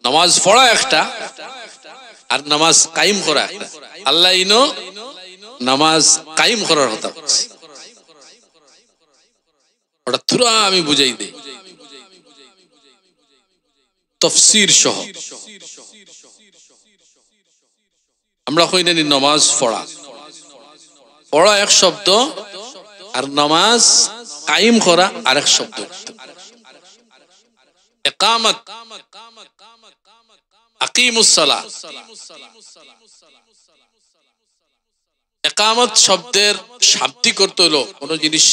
নামাজ পড়া একটা আর নামাজ কায়েম করা একটা। আল্লাহ ইনো নামাজ কায়েম করার কথা বলছে, ওটা থুরা আমি বুঝাই দেই তাফসীর সহ। আমরা কই না নামাজ পড়া, পড়া এক শব্দ আর নামাজ কায়েম করা আরেক শব্দ। ইকামত, আকিমুস সালাহ, ইকামত শব্দের শাব্দিক অর্থ হলো কোন জিনিস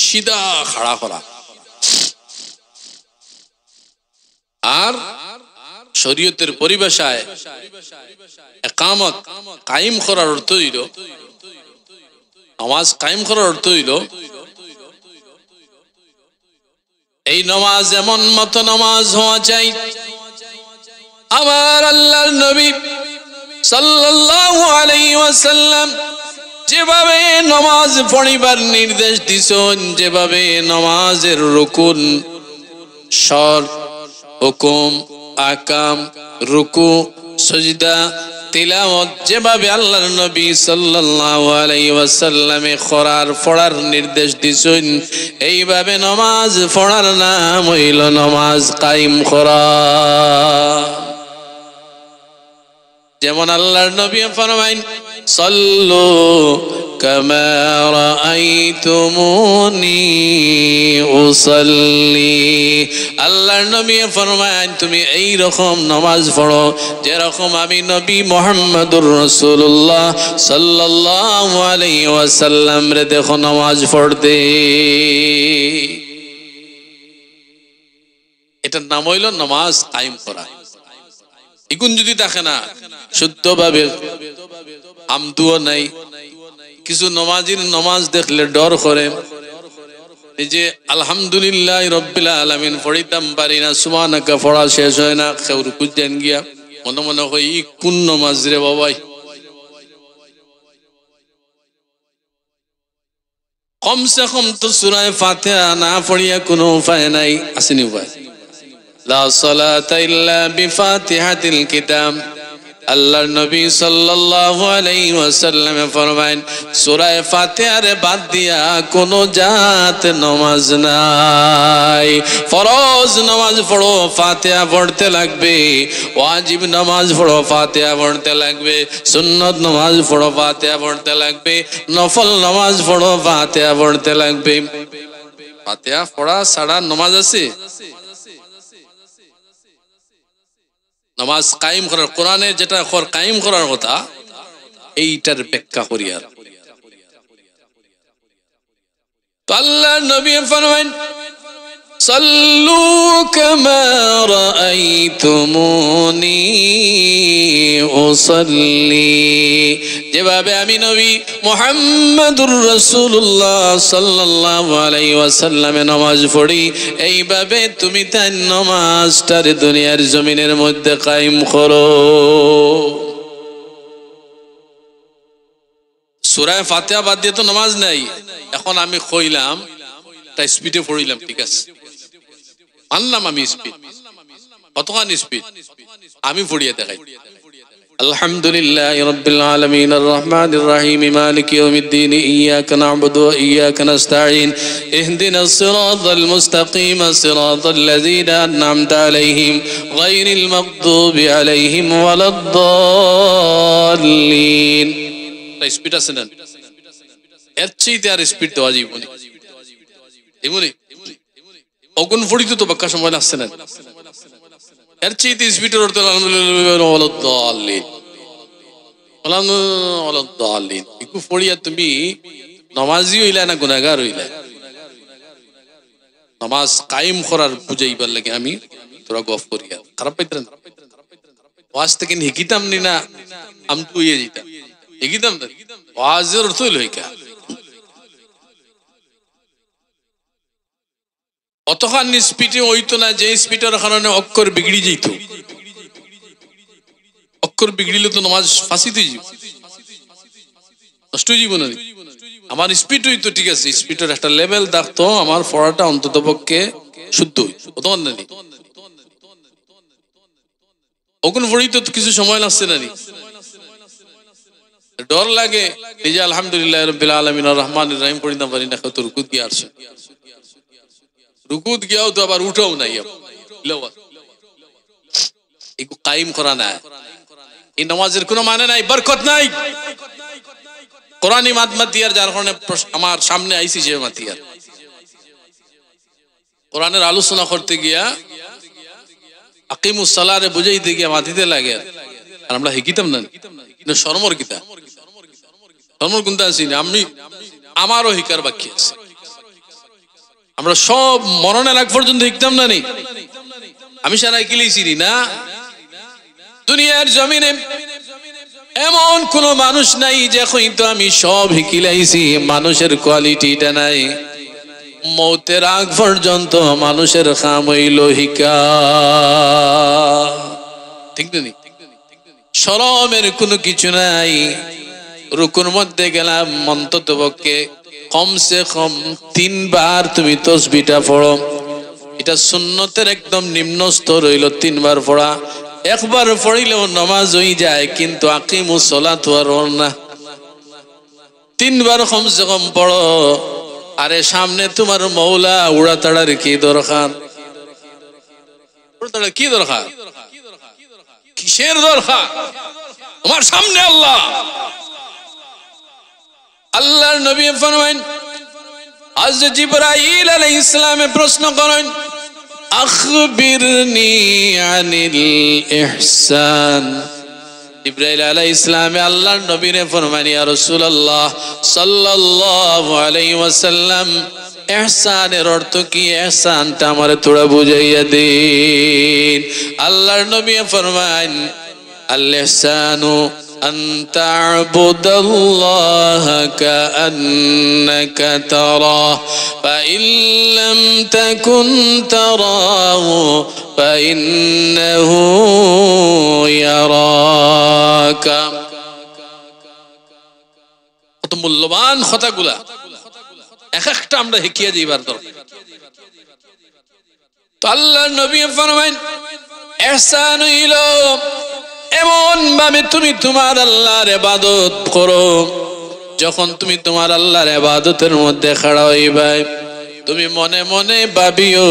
সিধা খাড়া করা, আর শরীয়তের পরিভাষায় ইকামত কায়েম করার অর্থ হইল, নামাজ কায়েম করার অর্থ হইল এই নামাজ এমন মতো নামাজ হওয়া চাই আমার আল্লাহর নবী সাল্লাল্লাহু আলাইহি ওয়াসাল্লাম যেভাবে নামাজ পড়িবার নির্দেশ দিছেন, যেভাবে নামাজের রুকুন, শর্ত, হুকুম, আহকাম, রুকু, সিজদা, তিলাওয়াত যেভাবে আল্লাহর নবী সাল্লাল্লাহু আলাইহি ওয়াসাল্লামে পড়ার নির্দেশ দিছেন, এইভাবে নামাজ পড়ার নাম হইল নামাজ কায়েম করা। যেমন আল্লাহর নবী ফরমাইন সাল্লু কামা রাআইতুমুনি উসাল্লি। আল্লাহর নবী ফরমাইন তুমি এই রকম নামাজ পড়ো যেরকম আমি নবী মুহাম্মদুর রাসূলুল্লাহ সাল্লাল্লাহু আলাইহি ওয়াসাল্লাম রে দেখো নামাজ পড়তে। এটার নাম হইল নামাজ কায়েম করা। এগুন যদি থাকে না, শুদ্ধভাবে আমদুও নাই, কিছু নমাজির নমাজ দেখলে ডর করে, এই যে আলহামদুলিল্লাহ রাব্বিল আলামিন পড়িতাম পারি না, সুবহানাকা পড়া শেষ হয় না, কেউ রুকু দেন গিয়া মনে মনে হয় ই কোন নমাজ রে বাবাই। কমসে কম তো সূরা ফাতিহা না পড়িয়া কোনো উপায় নাই, আসেনি উপায়? লা সালাতা ইল্লা বিফাতিহাতিল কিতাব। আল্লাহর নবী সাল্লাল্লাহু আলাইহি ওয়াসাল্লাম ফরমায়েন সূরা ফাতিহার বাদ দিয়া কোনো জাত নামাজ নাই। ফরজ নামাজ পড়ো ফাতিহা পড়তে লাগবে, ওয়াজিব নামাজ পড়ো ফাতিহা পড়তে লাগবে, সুন্নত নামাজ পড়ো ফাতিহা পড়তে লাগবে, নফল নামাজ পড়ো ফাতিহা পড়তে লাগবে। ফাতিহা পড়া ছাড়া নামাজ আছে? নামাজ কায়েম করার, কোরআনে যেটা কায়েম করার কথা এইটার ব্যাখ্যা করি। আর তো আল্লাহর নবী ফরমায়েন সাল্লু কামা রাআইতুমুনি উসাল্লি। যেভাবে আমি নবী মুহাম্মদুর রাসূলুল্লাহ সাল্লাল্লাহু আলাইহি ওয়াসাল্লামে নামাজ পড়ি, এইভাবে তুমি তার নামাজটার দুনিয়ার জমিনের মধ্যে কায়েম করো। সূরা ফাতিহা বাদ দিয়ে তো নামাজ নাই। এখন আমি কইলাম তাই স্পিডে পড়িলাম, ঠিক আছে, মানলাম আমি স্পিড, কতখানি স্পিড আমি পড়িয়ে দেখাই। আলহামদুলিল্লাহি রাব্বিল আলামিন আর রহমানির রহিম মালিকি ইয়াউমিদ্দিন ইয়্যাকা না'বুদু ওয়া ইয়্যাকা নাস্তাঈন ইহদিনাস সিরাতাল মুস্তাকিম সিরাতাল লাযীনা আন'আমতা আলাইহিম গায়রিল মাগদুবি আলাইহিম ওয়ালাদ-দাল্লিন। তাই স্পিড আছে না? এর চেয়ে আর স্পিড দেওয়া যাবে না। এমনি অগুন ফড়িতে তো বাক্কা সময় লাগছে না, এর চেয়ে স্পিডের অর্থ আলহামদুলিল্লাহ। একটু পড়িয়া তুমি নামাজি হইলা না গুনাহগার হইলা? নামাজ কায়েম করার বুঝাইবার লাগে আমি তোরা গফ করিয়া খারাপ পাইতেন ওয়াজ থেকে হিকিতাম নি না, আমি তো ইয়ে যেতাম হিকিতাম না। ওয়াজের অর্থ হইল হিকা, অতখানি স্পিডে হইতো না যে স্পিডের কারণে অক্ষর বিগড়ি যেত। অক্ষর বিগড়িলে তো নামাজ ফাঁসিতে যাব, নষ্ট হয়ে যাব না। আমার স্পিড হইতো ঠিক আছে, স্পিডের একটা লেভেল থাকতো, আমার পড়াটা অন্তত পক্ষে শুদ্ধ হইতো। ওগুন পড়ি তো কিছু সময় লাগছে না নি, ডর লাগে এই যে আলহামদুলিল্লাহ রাব্বিল আলামিন আর রহমানির রহিম পড়ি না পারি না, কত রুকুত গিয়ে আসছে, রুকুত গিয়াও তো আবার উঠাও নাই, একটু কায়েম করা না, এই নামাজের কোনো মানে নাই, বরকত নাই। কোরআনী মাতিয়ার যার কারণে আমার সামনে আইসি যে মাতিয়ার কোরআনের আলোচনা করতে গিয়া আকিমুস সালারে বুঝাইতে গিয়া মাতিতে লাগে, আর আমরা শিখিতাম না, কিন্তু শরমর কিতা শরমর কোনটা আছি না, আমি আমারও হিকার বাকি আছে, আমরা সব মরণের আগ পর্যন্ত শিখতাম না নি, আমি সারা কিলেছি না। দুনিয়ার জমিনে এমন কোন মানুষ নাই যে হয়তো আমি সব হিকিলাইছি, মানুষের কোয়ালিটিটা নাই, মৌতের আগ পর্যন্ত মানুষের কাম হইল হিকা, ঠিক না? শরমের কোনো কিছু নাই। রুকুর মধ্যে গেলাম, অন্তত পক্ষে কমসে কম 3 বার তুমি তাসবিহটা পড়ো, এটা সুন্নতের একদম নিম্ন স্তর হইল 3 বার পড়া। একবার পড়িলেও নামাজ হয়ে যায়, কিন্তু আকিমুস সালাত আর না, 3 বার কমসে কম পড়ো। আরে সামনে তোমার মৌলা, উড়াতাড়ার কি দরকার? উড়াতাড়ার কি দরকার? কিসের দরকার? তোমার সামনে আল্লাহ। আল্লাহর নবী ফরমায়েন, হযরত জিবরাইল আলাইহিস সালামে প্রশ্ন করেন, আখবিরনি আনিল ইহসান। জিবরাইল আলাইহিস সালামে আল্লাহর নবীরে ফরমান, ইয়া রাসূলুল্লাহ সাল্লাল্লাহু আলাইহি ওয়াসাল্লাম, ইহসানের অর্থ কি? ইহসানটা আমারে তোরা বুঝাইয়া দিন। আল্লাহর নবী ফরমান, আল ইহসানু আন তা'বুদাল্লাহা কাআন্নাকা তারাহু ফাইন লাম তাকুন তারাহু ফাইন্নাহু ইয়ারাকা। কত মূল্যবান কথাগুলা, এক একটা আমরা হিকিয়া দিবার দরকার। তো আল্লাহর নবী ফরমায়েন, ইহসান হইল এমন ভাবে তুমি তোমার আল্লাহর ইবাদত করো, যখন তুমি তোমার আল্লাহর ইবাদতের মধ্যে খাড়া হইবা, তুমি মনে মনে ভাবিও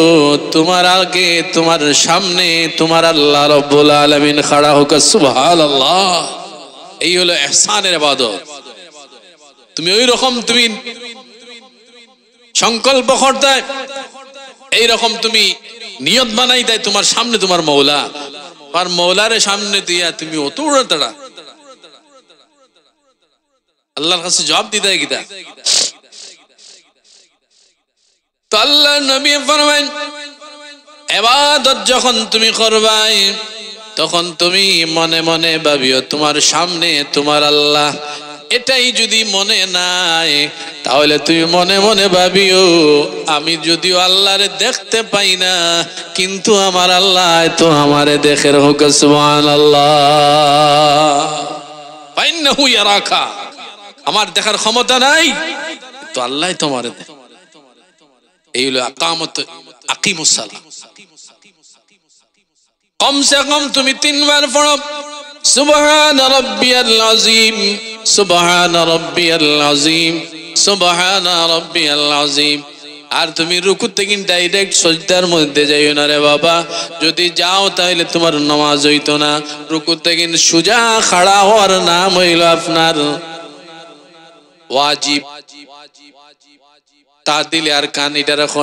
তোমার আগে, তোমার সামনে তোমার আল্লাহ রাব্বুল আলামিন খাড়া হোক, সুবহানাল্লাহ। এই হলো ইহসানের ইবাদত। তুমি ওই রকম তুমি সংকল্প করতে, এই রকম তুমি নিয়ত বানাই দেয়, তোমার সামনে তোমার মৌলা, আর মৌলারে সামনে দিয়া তুমি অত উড়াতাড়া, আল্লাহর কাছে জবাব দিতে গিতা। তো আল্লাহর নবী ফরমায়েন, ইবাদত যখন তুমি করবাই, তখন তুমি মনে মনে ভাবিও তোমার সামনে তোমার আল্লাহ। এটাই যদি মনে নাই, তাহলে তুমি মনে মনে ভাবিও আমি যদিও আল্লাহরে দেখতে পাই না, কিন্তু আমার আল্লাহ তো আমারে দেখে হোক, সুবহানাল্লাহ। ফাইন্নাহু ইয়ারাকা, আমার দেখার ক্ষমতা নাই, তো আল্লাহ তোমারে দেখে। এই হলো আকিমুস সালাত। কমসে কম তুমি 3 বার পড়ো, সুবহান রাব্বিয়াল আযীম, সুবহান রাব্বিয়াল আযীম, সুবহান রাব্বিয়াল আযীম। আর তুমি রুকু থেকে ডাইরেক্ট সিজদার মধ্যে যাইও না রে বাবা, যদি যাও তাহলে তোমার নামাজ হইতো না। রুকু থেকে সোজা খাড়া হওয়ার নাম হইল আপনার ওয়াজিব। তা দিলে আর কান এটা রাখো,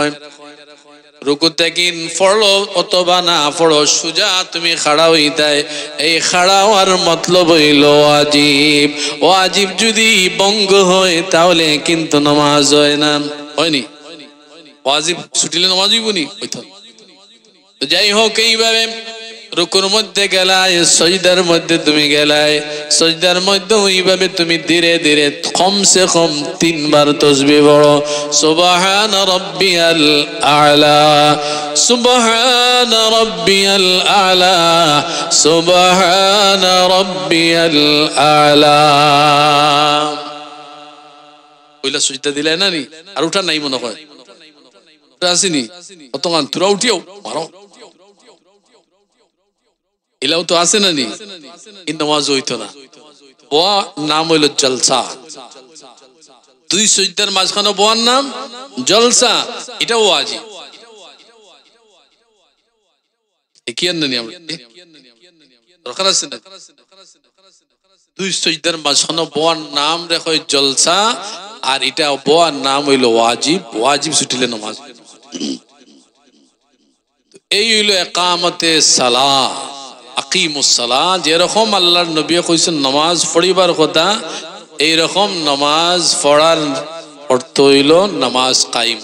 রুকু থেকে পড়ো অথবা না পড়ো, সোজা তুমি খাড়া হইতাই, এই খাড়া হওয়ার মতলব হইল ওয়াজিব। ওয়াজিব যদি ভঙ্গ হয় তাহলে কিন্তু নামাজ হয় না, হয়নি? ওয়াজিব ছুটিলে নামাজ হইবনি, হইতো। তো যাই হোক, এইভাবে রুকুর মধ্যে গেলায়, সজদার মধ্যে তুমি গেলায়, সজদার মধ্যে ওইভাবে তুমি ধীরে ধীরে কমসে কম 3 বার তাসবিহ পড়ো, সুবহান রাব্বিয়াল আ'লা, সুবহান রাব্বিয়াল আ'লা, সুবহান রাব্বিয়াল আ'লা। ওইলা সজদা দিলে না নি, আর উঠা নাই মনে হয়, আসেনি অতগান তোরা উঠিও মারো। এলাও তো আছে না নি, এই নামাজ হইতো না। বোয়া নাম হইল জলসা। দুই সজদার মাঝখানে বোয়ার নাম জলসা, এটাও ওয়াজিব। কি আননি আমরা দরকার আছে না? দুই সজদার মাঝখানে বোয়ার নাম রেখো জলসা, আর এটা বোয়ার নাম হইল ওয়াজিব। ওয়াজিব ছুটিলে নামাজ। এই হইল একামতে সালাহ, আকিমুস সালাহ। যেরকম আল্লাহর নবী কইছেন নামাজ পড়িবার কথা, এইরকম নামাজ পড়ার অর্থ হইল নামাজ কায়েম।